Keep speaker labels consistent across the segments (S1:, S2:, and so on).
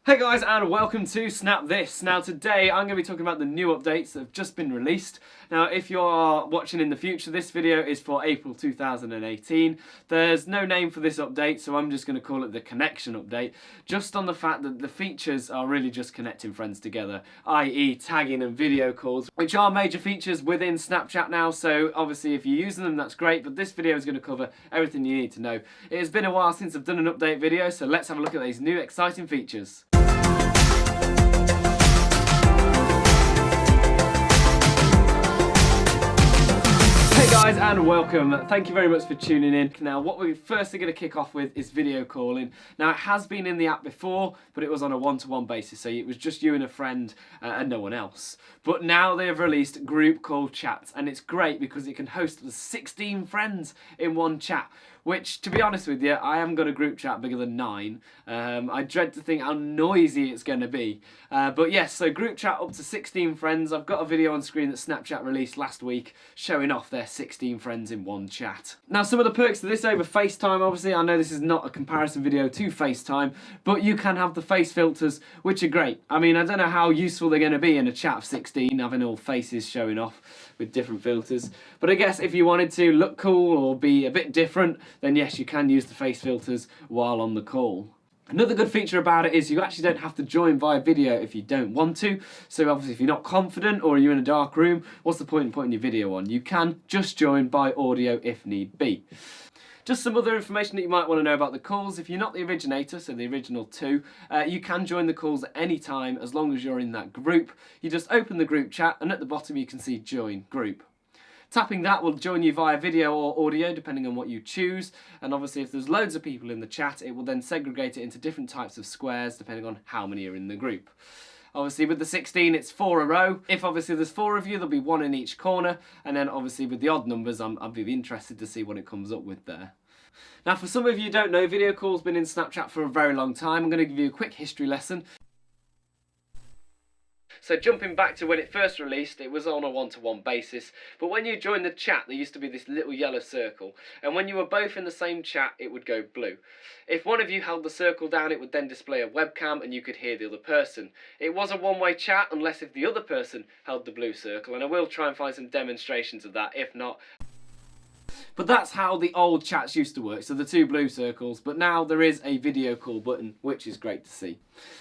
S1: Hey guys, and welcome to Snapthis. Now today I'm going to be talking about the new updates that have just been released. Now if you're watching in the future, this video is for April 2018. There's no name for this update, so I'm just going to call it the connection update, just on the fact that the features are really just connecting friends together, i.e. tagging and video calls, which are major features within Snapchat now, so obviously if you're using them that's great, but this video is going to cover everything you need to know. It has been a while since I've done an update video, so let's have a look at these new exciting features. Hey guys, and welcome. Thank you very much for tuning in. Now what we're firstly going to kick off with is video calling. Now it has been in the app before, but it was on a one-to-one basis, so it was just you and a friend and no one else. But now they have released group call chats, and it's great because it can host 16 friends in one chat, which, to be honest with you, I haven't got a group chat bigger than 9. I dread to think how noisy it's going to be. But yes, so group chat up to 16 friends. I've got a video on screen that Snapchat released last week showing off their 16 friends in one chat. Now, some of the perks of this over FaceTime, obviously, I know this is not a comparison video to FaceTime, but you can have the face filters, which are great. I mean, I don't know how useful they're going to be in a chat of 16, having all faces showing off with different filters. But I guess if you wanted to look cool or be a bit different, then yes, you can use the face filters while on the call. Another good feature about it is you actually don't have to join via video if you don't want to. So obviously if you're not confident or you're in a dark room, what's the point in putting your video on? You can just join by audio if need be. Just some other information that you might want to know about the calls. If you're not the originator, so the original 2, you can join the calls at any time as long as you're in that group. You just open the group chat and at the bottom you can see join group. Tapping that will join you via video or audio depending on what you choose, and obviously if there's loads of people in the chat it will then segregate it into different types of squares depending on how many are in the group. Obviously with the 16 it's 4 a row. If obviously there's 4 of you, there'll be 1 in each corner, and then obviously with the odd numbers I'd be interested to see what it comes up with there. Now for some of you who don't know, video call's been in Snapchat for a very long time. I'm going to give you a quick history lesson. So jumping back to when it first released, it was on a one-to-one basis, but when you joined the chat there used to be this little yellow circle, and when you were both in the same chat it would go blue. If one of you held the circle down it would then display a webcam and you could hear the other person. It was a one-way chat unless if the other person held the blue circle, and I will try and find some demonstrations of that, if not. But that's how the old chats used to work, so the 2 blue circles, but now there is a video call button, which is great to see.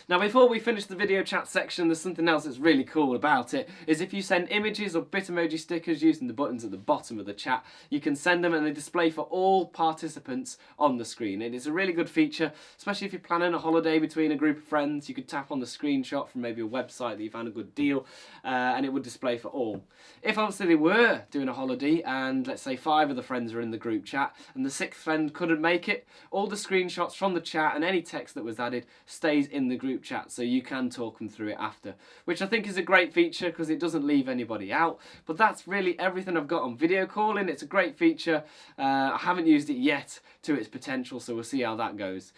S1: Now before we finish the video chat section, there's something else that's really cool about it, is if you send images or Bitmoji stickers using the buttons at the bottom of the chat, you can send them and they display for all participants on the screen. It is a really good feature, especially if you're planning a holiday between a group of friends. You could tap on the screenshot from maybe a website that you found a good deal, and it would display for all. If obviously they were doing a holiday and let's say 5 of the friends are in the group chat and the 6th friend couldn't make it, all the screenshots from the chat and any text that was added stays in the group chat, so you can talk them through it after, which I think is a great feature because it doesn't leave anybody out. But that's really everything I've got on video calling. It's a great feature. I haven't used it yet to its potential, so we'll see how that goes.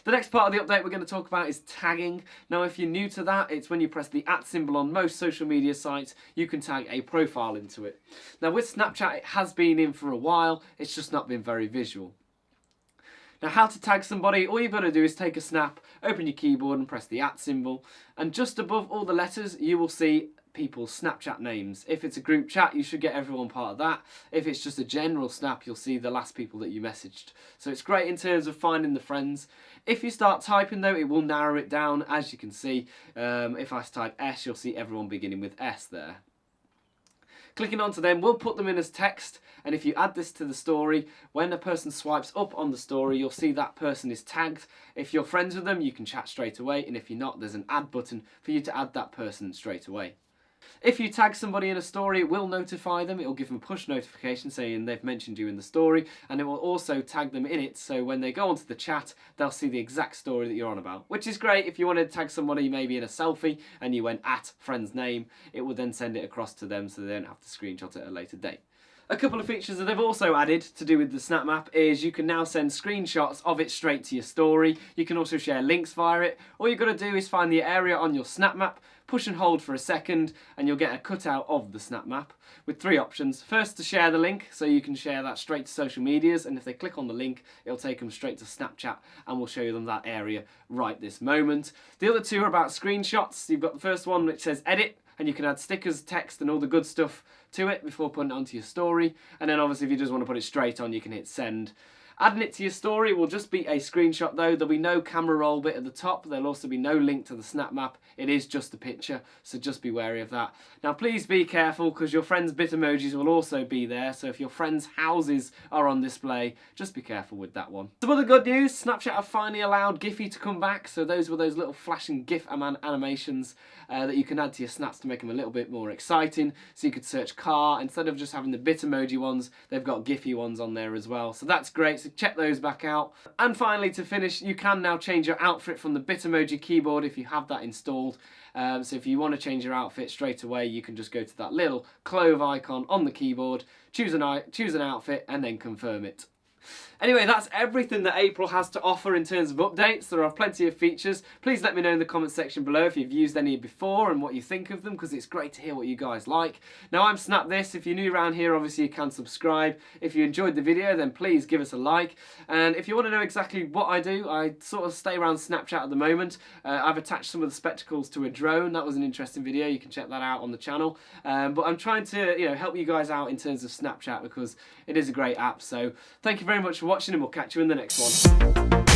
S1: The next part of the update we're going to talk about is tagging. Now if you're new to that, it's when you press the @ symbol on most social media sites, you can tag a profile into it. Now with Snapchat it has been in for a while, it's just not been very visual. Now how to tag somebody, all you've got to do is take a snap, open your keyboard and press the @ symbol, and just above all the letters you will see people's Snapchat names. If it's a group chat you should get everyone part of that. If it's just a general snap you'll see the last people that you messaged. So it's great in terms of finding the friends. If you start typing though it will narrow it down, as you can see. If I type S you'll see everyone beginning with S there. Clicking onto them will put them in as text, and if you add this to the story, when a person swipes up on the story you'll see that person is tagged. If you're friends with them you can chat straight away, and if you're not there's an add button for you to add that person straight away. If you tag somebody in a story, it will notify them. It will give them a push notification saying they've mentioned you in the story, and it will also tag them in it, so when they go onto the chat they'll see the exact story that you're on about, which is great. If you want to tag somebody maybe in a selfie and you went @ friend's name, it will then send it across to them so they don't have to screenshot it at a later date. A couple of features that they've also added to do with the Snap Map is you can now send screenshots of it straight to your story. You can also share links via it. All you've got to do is find the area on your Snap Map, push and hold for a second, and you'll get a cutout of the Snap Map with 3 options. First, to share the link, so you can share that straight to social medias, and if they click on the link, it'll take them straight to Snapchat, and we'll show them that area right this moment. The other 2 are about screenshots. You've got the first one which says edit, and you can add stickers, text, and all the good stuff to it before putting it onto your story. And then obviously if you just want to put it straight on, you can hit send. Adding it to your story will just be a screenshot though. There'll be no camera roll bit at the top. There'll also be no link to the Snap Map. It is just a picture, so just be wary of that. Now please be careful because your friends' Bitmojis will also be there. So if your friends' houses are on display, just be careful with that one. Some other good news, Snapchat have finally allowed GIFHY to come back. So those were those little flashing GIF animations that you can add to your snaps to make them a little bit more exciting. So you could search car, instead of just having the Bitmoji ones, they've got GIFHY ones on there as well. So that's great. So check those back out. And finally, to finish, you can now change your outfit from the Bitmoji keyboard if you have that installed. So if you want to change your outfit straight away, you can just go to that little clove icon on the keyboard, choose an outfit, and then confirm it. Anyway, that's everything that April has to offer in terms of updates. There are plenty of features. Please let me know in the comment section below if you've used any before and what you think of them, because it's great to hear what you guys like. Now, I'm Snapthis. If you're new around here, obviously you can subscribe. If you enjoyed the video, then please give us a like. And if you want to know exactly what I do, I sort of stay around Snapchat at the moment. I've attached some of the spectacles to a drone. That was an interesting video. You can check that out on the channel. But I'm trying to, help you guys out in terms of Snapchat because it is a great app. So thank you very much for watching, and we'll catch you in the next one.